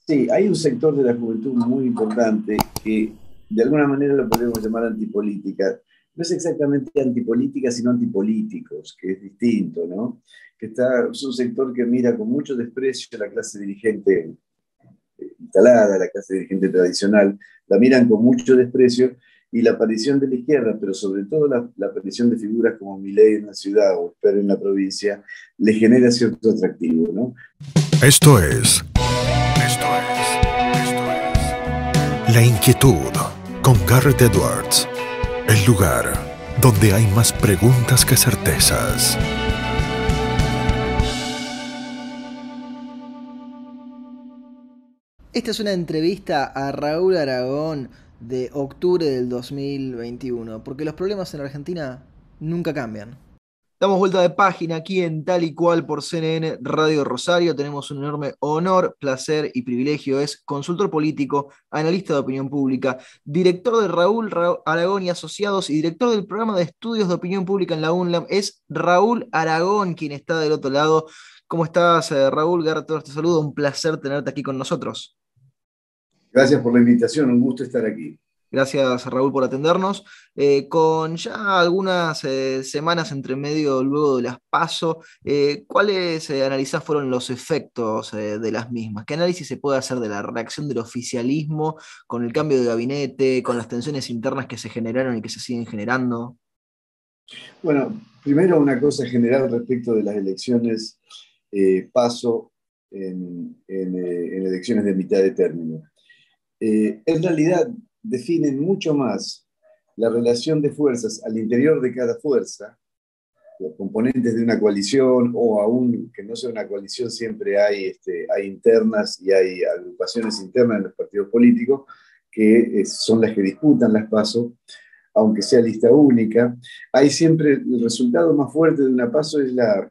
Sí, hay un sector de la juventud muy importante que de alguna manera lo podemos llamar antipolítica. No es exactamente antipolítica, sino antipolíticos, que es distinto, ¿no? Es un sector que mira con mucho desprecio a la clase dirigente instalada, la clase dirigente tradicional, la miran con mucho desprecio y la aparición de la izquierda, pero sobre todo la aparición de figuras como Milei en la ciudad o Esper en la provincia, le genera cierto atractivo, ¿no? Esto es, esto es La Inquietud con Garrett Edwards, el lugar donde hay más preguntas que certezas. Esta es una entrevista a Raúl Aragón de octubre del 2021, porque los problemas en Argentina nunca cambian. Damos vuelta de página aquí en Tal y Cual por CNN Radio Rosario. Tenemos un enorme honor, placer y privilegio. Es consultor político, analista de opinión pública, director de Raúl Aragón y Asociados y director del programa de estudios de opinión pública en la UNLAM. Es Raúl Aragón quien está del otro lado. ¿Cómo estás, Raúl? Garrett, te saludo. Un placer tenerte aquí con nosotros. Gracias por la invitación, un gusto estar aquí. Gracias, Raúl, por atendernos. Con ya algunas semanas entre medio luego de las PASO, ¿cuáles analizás fueron los efectos de las mismas? ¿Qué análisis se puede hacer de la reacción del oficialismo con el cambio de gabinete, con las tensiones internas que se generaron y que se siguen generando? Bueno, primero una cosa general respecto de las elecciones PASO en elecciones de mitad de término. En realidad definen mucho más la relación de fuerzas al interior de cada fuerza, los componentes de una coalición o aún que no sea una coalición, siempre hay internas y hay agrupaciones internas en los partidos políticos que son las que disputan las PASO, aunque sea lista única. Hay siempre el resultado más fuerte de una PASO es la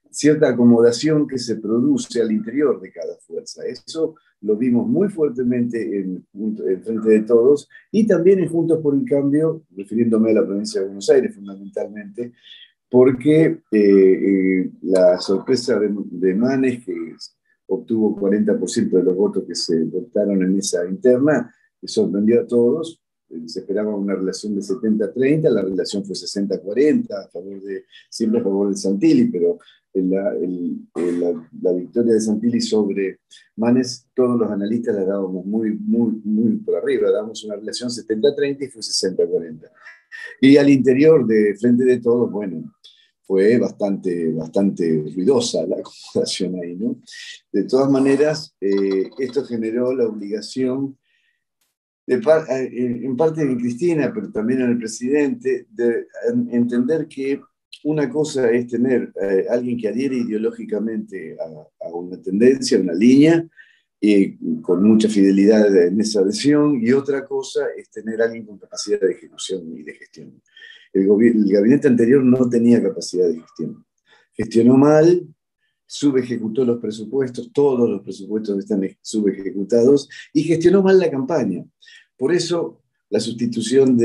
cierta acomodación que se produce al interior de cada fuerza. Eso lo vimos muy fuertemente en Frente de Todos y también en Juntos por el Cambio, refiriéndome a la provincia de Buenos Aires fundamentalmente, porque la sorpresa de Manes, que obtuvo 40% de los votos que se votaron en esa interna, sorprendió a todos. Se esperaba una relación de 70-30, la relación fue 60-40, siempre a favor de Santilli, pero la victoria de Santilli sobre Manes, todos los analistas la dábamos muy por arriba, dábamos una relación 70-30 y fue 60-40. Y al interior de Frente de Todos, bueno, fue bastante ruidosa la acomodación ahí, ¿no? De todas maneras, esto generó la obligación en parte en Cristina, pero también en el presidente, de entender que una cosa es tener alguien que adhiere ideológicamente a una tendencia, a una línea, con mucha fidelidad en esa adhesión, y otra cosa es tener alguien con capacidad de ejecución y de gestión. El gabinete anterior no tenía capacidad de gestión. Gestionó mal, subejecutó los presupuestos, todos los presupuestos están subejecutados, y gestionó mal la campaña. Por eso la sustitución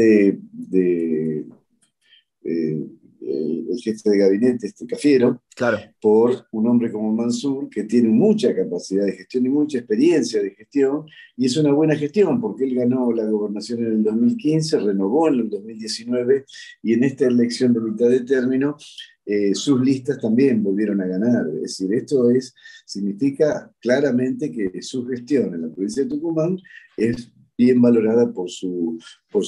el jefe de gabinete, Cafiero, claro, por un hombre como Mansur, que tiene mucha capacidad de gestión y mucha experiencia de gestión, y es una buena gestión, porque él ganó la gobernación en el 2015, renovó en el 2019, y en esta elección de mitad de término, sus listas también volvieron a ganar. Es decir, significa claramente que su gestión en la provincia de Tucumán es bien valorada por su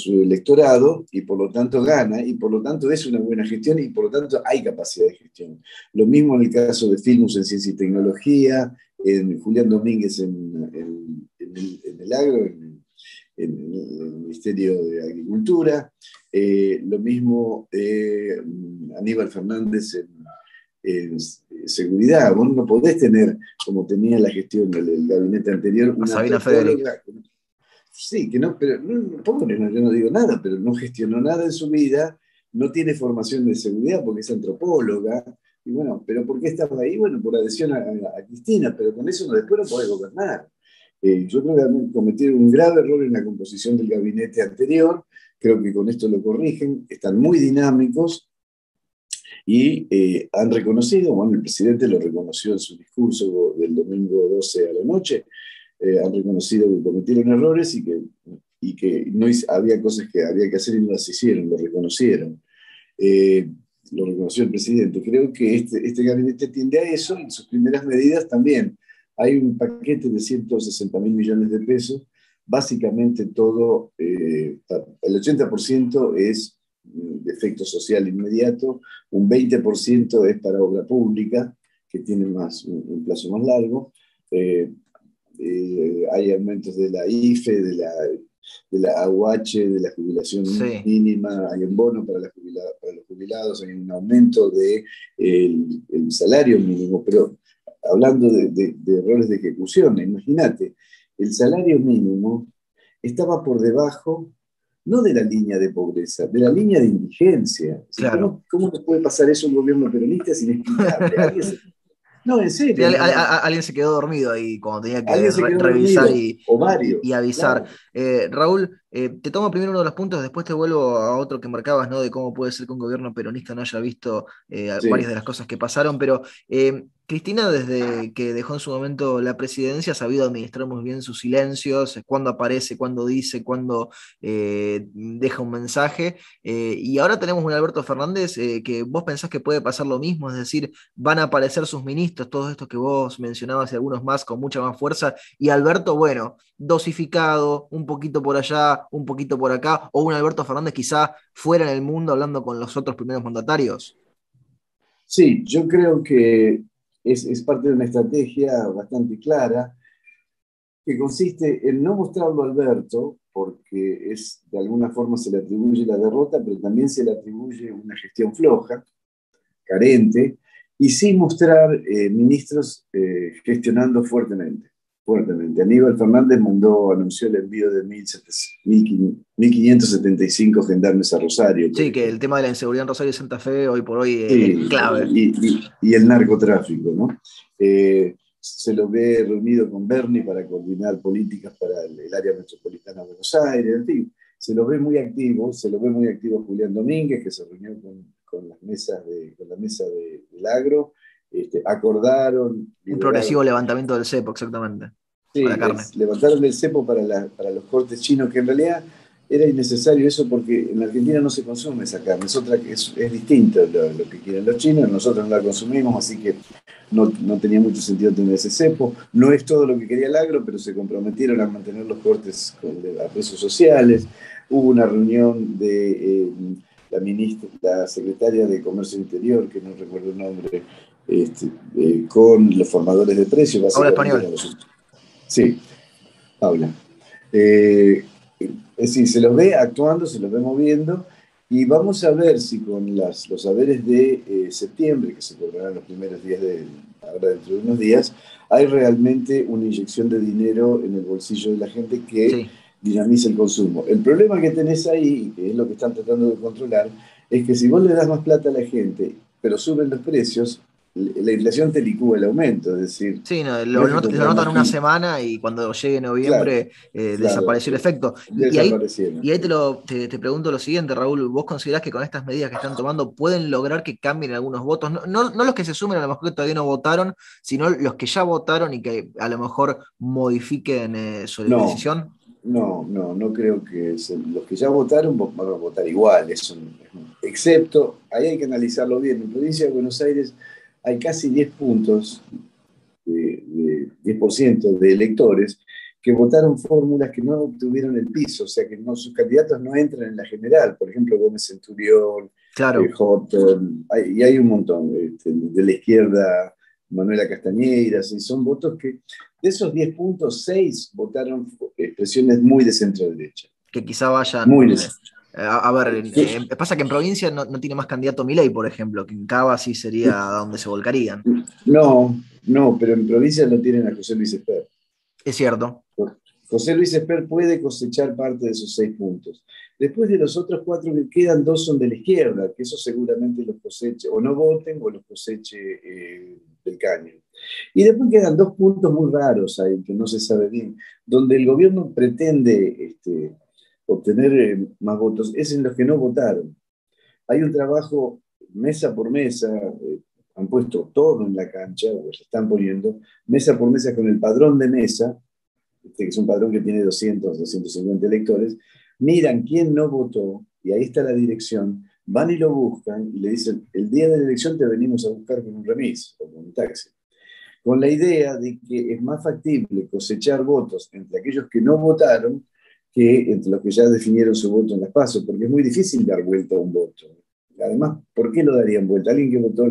electorado y por lo tanto gana y por lo tanto es una buena gestión y por lo tanto hay capacidad de gestión. Lo mismo en el caso de Filmus en Ciencia y Tecnología, en Julián Domínguez en el agro, en el Ministerio de Agricultura, lo mismo Aníbal Fernández en seguridad. Vos no podés tener, como tenía la gestión del gabinete anterior, una Sabina Federic. Sí, que no, pero pobre, yo no digo nada, pero no gestionó nada en su vida, no tiene formación de seguridad porque es antropóloga, y bueno, pero ¿por qué estaba ahí? Bueno, por adhesión a Cristina, pero con eso después no podés gobernar. Yo creo que cometieron un grave error en la composición del gabinete anterior, creo que con esto lo corrigen, están muy dinámicos, Y han reconocido, bueno, el presidente lo reconoció en su discurso del domingo 12 a la noche, han reconocido que cometieron errores y que no había cosas que había que hacer y no las hicieron, lo reconocieron. Eh, lo reconoció el presidente. Creo que este gabinete tiende a eso y en sus primeras medidas también. Hay un paquete de 160.000 millones de pesos, básicamente todo, el 80% es de efecto social inmediato, un 20% es para obra pública, que tiene un plazo más largo. Hay aumentos de la IFE, de la AUH, de la jubilación mínima, hay un bono para los jubilados, hay un aumento del el salario mínimo, pero hablando de errores de ejecución, imagínate, el salario mínimo estaba por debajo, no de la línea de pobreza, de la línea de indigencia. Claro. ¿Cómo le puede pasar eso a un gobierno peronista? Es inexplicable. No, en serio. Sí, alguien se quedó dormido ahí cuando tenía que revisar dormido, o varios, y avisar. Claro. Raúl, te tomo primero uno de los puntos, después te vuelvo a otro que marcabas, ¿no? De cómo puede ser que un gobierno peronista no haya visto varias de las cosas que pasaron, pero Cristina, desde que dejó en su momento la presidencia, ha sabido administrar muy bien sus silencios, cuándo aparece, cuándo dice, cuándo deja un mensaje, y ahora tenemos un Alberto Fernández que vos pensás que puede pasar lo mismo, es decir, van a aparecer sus ministros, todos estos que vos mencionabas y algunos más con mucha más fuerza, y Alberto, bueno, dosificado, un poquito por allá, un poquito por acá, o un Alberto Fernández quizá fuera en el mundo hablando con los otros primeros mandatarios. Sí, yo creo que es parte de una estrategia bastante clara que consiste en no mostrarlo a Alberto, porque de alguna forma se le atribuye la derrota, pero también se le atribuye una gestión floja, carente, y sí mostrar ministros gestionando fuertemente. Aníbal Fernández anunció el envío de 1.575 gendarmes a Rosario. Sí, que el tema de la inseguridad en Rosario y Santa Fe hoy por hoy sí, es clave. Y el narcotráfico, ¿no? Se lo ve reunido con Bernie para coordinar políticas para el área metropolitana de Buenos Aires, en fin, se lo ve muy activo Julián Domínguez, que se reunió con la mesa del agro, acordaron... Un progresivo levantamiento del cepo, exactamente. Sí, para la carne. Levantaron el cepo para los cortes chinos, que en realidad era innecesario eso porque en Argentina no se consume esa carne, es distinto lo que quieren los chinos, nosotros no la consumimos, así que no tenía mucho sentido tener ese cepo. No es todo lo que quería el agro, pero se comprometieron a mantener los cortes a precios sociales. Hubo una reunión de la secretaria de Comercio Interior, que no recuerdo el nombre, con los formadores de precios. Habla español. Sí, Paula. Es decir, se los ve actuando, se los ve moviendo, y vamos a ver si con los saberes de septiembre, que se cobrarán los primeros días ahora dentro de unos días, hay realmente una inyección de dinero en el bolsillo de la gente que dinamiza el consumo. El problema que tenés ahí, que es lo que están tratando de controlar, es que si vos le das más plata a la gente, pero suben los precios, la inflación te licúa el aumento, es decir... Sí, no, lo notan una semana y cuando llegue noviembre desapareció el efecto. Y ahí te pregunto lo siguiente, Raúl, ¿vos considerás que con estas medidas que están tomando pueden lograr que cambien algunos votos? No los que se sumen a lo mejor que todavía no votaron, sino los que ya votaron y que a lo mejor modifiquen su decisión. No creo que los que ya votaron van a votar igual, excepto, ahí hay que analizarlo bien, en provincia de Buenos Aires hay casi 10 puntos, 10% de electores que votaron fórmulas que no obtuvieron el piso, o sea que sus candidatos no entran en la general, por ejemplo Gómez Centurión, Houghton, y hay un montón, de la izquierda Manuela Castañeira, y son votos que de esos 10 puntos, 6 votaron expresiones muy de centro derecha. Que quizá vayan... Muy de centro. A ver, pasa que en provincia no tiene más candidato Milei, por ejemplo, que en Cava sí sería donde se volcarían. No, pero en provincia lo tienen a José Luis Esper. Es cierto. José Luis Esper puede cosechar parte de esos 6 puntos. Después de los otros 4 que quedan, 2 son de la izquierda, que eso seguramente los coseche, o no voten, o los coseche del Caño. Y después quedan 2 puntos muy raros ahí, que no se sabe bien, donde el gobierno pretende obtener más votos, es en los que no votaron. Hay un trabajo mesa por mesa, han puesto todo en la cancha, o se están poniendo, mesa por mesa con el padrón de mesa, que es un padrón que tiene 200, 250 electores, miran quién no votó, y ahí está la dirección, van y lo buscan, y le dicen, el día de la elección te venimos a buscar con un remis o con un taxi. Con la idea de que es más factible cosechar votos entre aquellos que no votaron que entre los que ya definieron su voto en las PASO, porque es muy difícil dar vuelta a un voto. Además, ¿por qué lo darían vuelta? Alguien que votó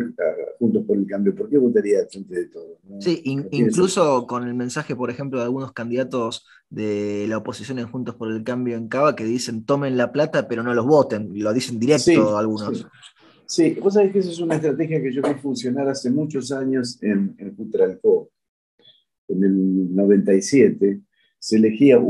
Juntos por el Cambio, ¿por qué votaría al frente de todos? No, Sí, no tiene incluso sentido. con el mensaje, por ejemplo, de algunos candidatos de la oposición en Juntos por el Cambio en Cava que dicen tomen la plata pero no los voten, lo dicen directo Sí, algunos. sí. Sí, vos sabés que esa es una estrategia que yo vi funcionar hace muchos años en Futralcó. En el 97 se elegía,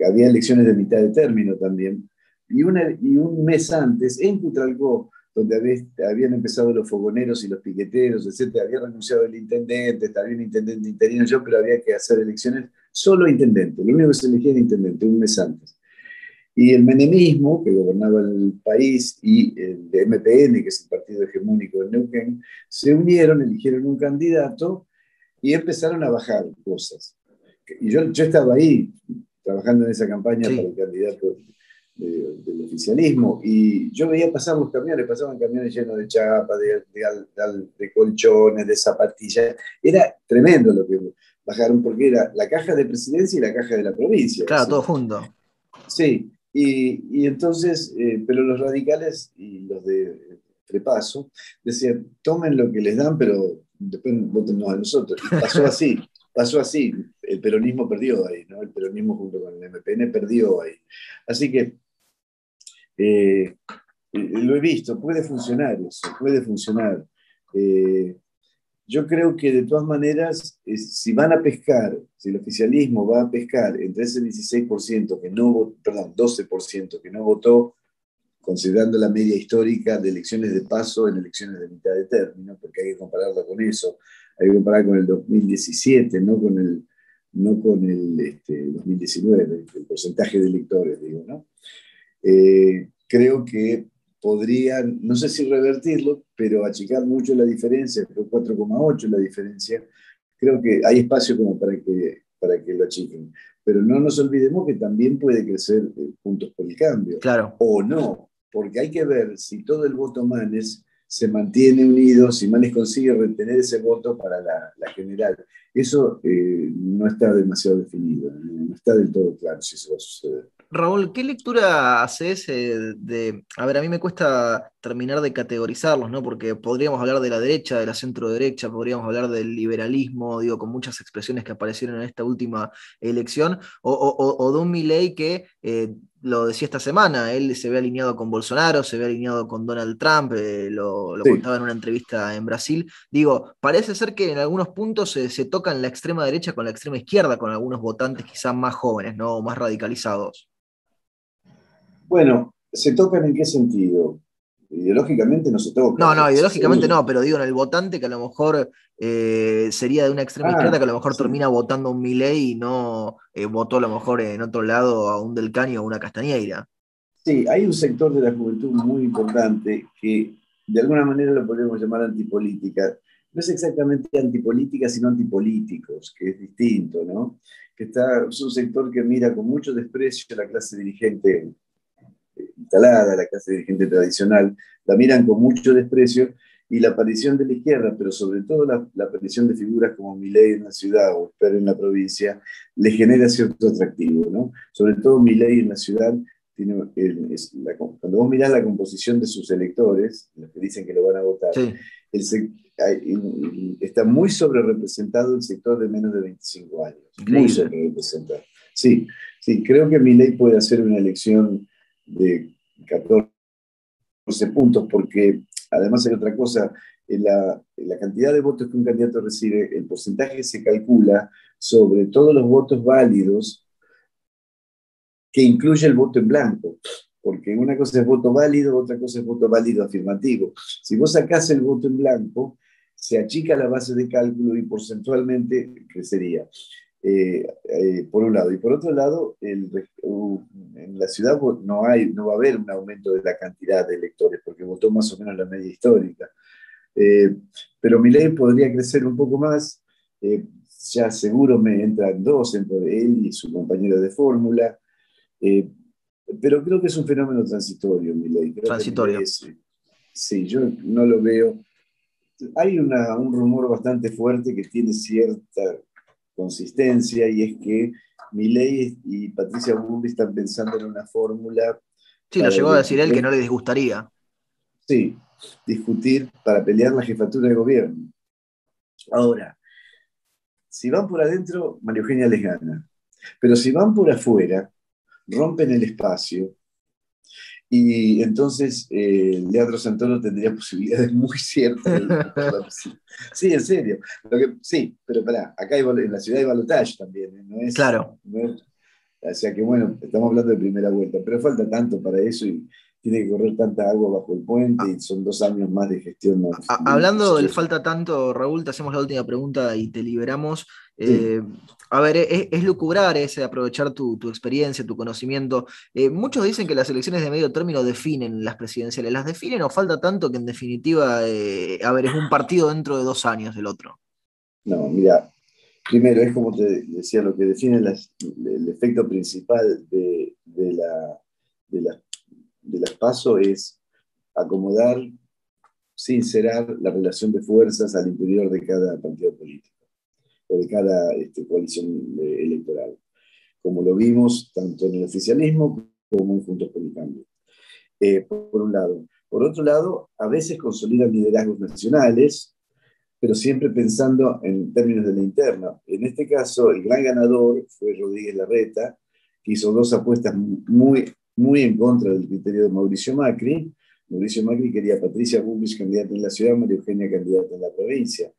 había elecciones de mitad de término también, y un mes antes, en Cutralcó, donde habían empezado los fogoneros y los piqueteros, etcétera, había renunciado el intendente, estaba un intendente interino yo, pero había que hacer elecciones solo intendente, lo único que se elegía era intendente, un mes antes. Y el menemismo, que gobernaba el país, y el de MPN, que es el partido hegemónico de Neuquén, se unieron, eligieron un candidato y empezaron a bajar cosas. Y yo estaba ahí trabajando en esa campaña para Sí, el candidato del oficialismo y yo veía pasar los camiones, pasaban camiones llenos de chapa, de colchones, de zapatillas. Era tremendo lo que bajaron porque era la caja de presidencia y la caja de la provincia. claro, todo junto. Sí, y entonces, pero los radicales y los de Trepaso decían, tomen lo que les dan, pero después votennos a nosotros. Y pasó así, el peronismo perdió ahí, ¿no? El peronismo junto con el MPN perdió ahí. Así que lo he visto, puede funcionar eso, puede funcionar. Eh, yo creo que de todas maneras, si van a pescar, si el oficialismo va a pescar entre ese 16% que no, perdón, 12% que no votó, considerando la media histórica de elecciones de paso en elecciones de mitad de término, porque hay que compararla con eso, hay que comparar con el 2017, no con el 2019, el porcentaje de electores, digo, ¿no? Creo que podrían, no sé si revertirlo, pero achicar mucho la diferencia, fue 4,8 la diferencia, creo que hay espacio como para que lo achiquen. Pero no nos olvidemos que también puede crecer Juntos por el Cambio, Claro. o no, porque hay que ver si todo el voto Manes se mantiene unido, si Manes consigue retener ese voto para la general. Eso no está demasiado definido, no está del todo claro si eso va a suceder. Raúl, ¿qué lectura haces de... A ver, a mí me cuesta terminar de categorizarlos, ¿no? Porque podríamos hablar de la derecha, de la centro derecha, podríamos hablar del liberalismo, digo, con muchas expresiones que aparecieron en esta última elección, o de un Milei que, lo decía esta semana, él se ve alineado con Bolsonaro, se ve alineado con Donald Trump, lo Sí. contaba en una entrevista en Brasil. Digo, parece ser que en algunos puntos se tocan la extrema derecha con la extrema izquierda, con algunos votantes quizás más jóvenes, ¿no? O más radicalizados. Bueno, ¿se tocan en qué sentido? Ideológicamente no se tocan, No, no, se ideológicamente unen. no, pero digo en el votante que a lo mejor sería de una extrema izquierda Ah, que a lo mejor sí. termina votando a un Milei y no votó a lo mejor en otro lado a un Del Caño o una Castañeira. Sí, hay un sector de la juventud muy importante que de alguna manera lo podemos llamar antipolítica. No es exactamente antipolítica, sino antipolíticos, que es distinto, ¿no? Es un sector que mira con mucho desprecio a la clase dirigente instalada, la clase dirigente tradicional, la miran con mucho desprecio y la aparición de la izquierda, pero sobre todo la aparición de figuras como Milei en la ciudad o Esper en la provincia, le genera cierto atractivo, ¿no? Sobre todo Milei en la ciudad, cuando vos mirás la composición de sus electores, los que dicen que lo van a votar, Sí, está muy sobre representado el sector de menos de 25 años, muy increíble. sobre representado. Sí, sí, creo que Milei puede hacer una elección de 14 puntos, porque además hay otra cosa, en la cantidad de votos que un candidato recibe, el porcentaje se calcula sobre todos los votos válidos que incluye el voto en blanco, porque una cosa es voto válido, otra cosa es voto válido afirmativo. Si vos sacás el voto en blanco, se achica la base de cálculo y porcentualmente crecería. por un lado. Y por otro lado, en la ciudad no va a haber un aumento de la cantidad de electores, porque votó más o menos la media histórica. Pero Milei podría crecer un poco más. Ya seguro me entran dos, entre él y su compañero de fórmula. Pero creo que es un fenómeno transitorio, Milei. Transitorio. Sí, yo no lo veo. Hay un rumor bastante fuerte que tiene cierta consistencia, y es que Milei y Patricia Bullrich están pensando en una fórmula. Sí, lo llegó a decir él, que no le disgustaría. Sí, discutir para pelear la jefatura de gobierno. Ahora, si van por adentro, María Eugenia les gana. Pero si van por afuera, rompen el espacio, y entonces Leandro Santoro tendría posibilidades muy ciertas de sí, en serio. Sí, pero pará, acá en la ciudad hay balotaje también, ¿no es? Claro. O sea que bueno, estamos hablando de primera vuelta, pero falta tanto para eso y tiene que correr tanta agua bajo el puente, y son 2 años más de gestión. Hablando del falta tanto, Raúl, te hacemos la última pregunta y te liberamos. Sí. A ver, es lucubrar ese aprovechar tu experiencia, tu conocimiento. Muchos dicen que las elecciones de medio término definen las presidenciales. ¿Las definen o falta tanto que en definitiva, a ver, es un partido dentro de 2 años del otro? No, mira, primero es como te decía, lo que define el efecto principal de las PASO es acomodar, sincerar la relación de fuerzas al interior de cada partido político, o de cada coalición electoral, como lo vimos tanto en el oficialismo como en Juntos por el Cambio. Por un lado. Por otro lado, a veces consolidan liderazgos nacionales, pero siempre pensando en términos de la interna. En este caso, el gran ganador fue Rodríguez Larreta, que hizo 2 apuestas muy, muy en contra del criterio de Mauricio Macri. Mauricio Macri quería a Patricia Bullrich candidata en la ciudad, María Eugenia candidata en la provincia.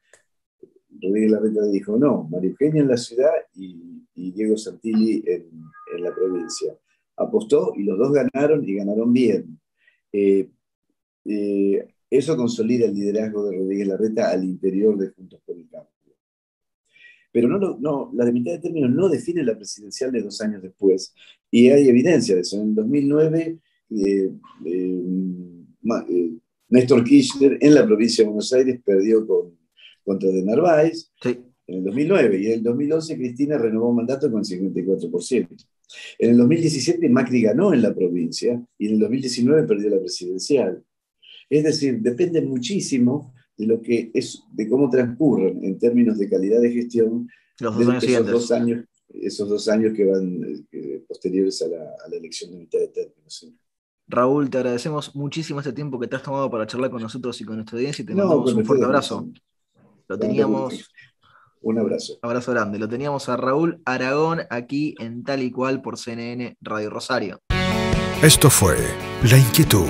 Rodríguez Larreta le dijo no, María Eugenia en la ciudad y Diego Santilli en la provincia. Apostó y los dos ganaron, y ganaron bien. Eso consolida el liderazgo de Rodríguez Larreta al interior de Juntos por el Cambio. Pero la de mitad de término no define la presidencial de 2 años después, y hay evidencia de eso. En el 2009, Néstor Kirchner en la provincia de Buenos Aires perdió contra de Narváez, sí, en el 2009, y en el 2011 Cristina renovó mandato con 54%. En el 2017 Macri ganó en la provincia, y en el 2019 perdió la presidencial. Es decir, depende muchísimo de cómo transcurren en términos de calidad de gestión esos 2 años que van posteriores a la elección de mitad de término. ¿Sí? Raúl, te agradecemos muchísimo este tiempo que te has tomado para charlar con nosotros y con nuestra audiencia, y te mandamos un fuerte abrazo. Lo teníamos... Un abrazo. Abrazo grande. Lo teníamos a Raúl Aragón aquí en Tal y Cual por CNN Radio Rosario. Esto fue La Inquietud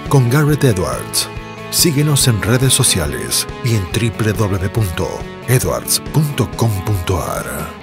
con Garrett Edwards. Síguenos en redes sociales y en www.edwards.com.ar.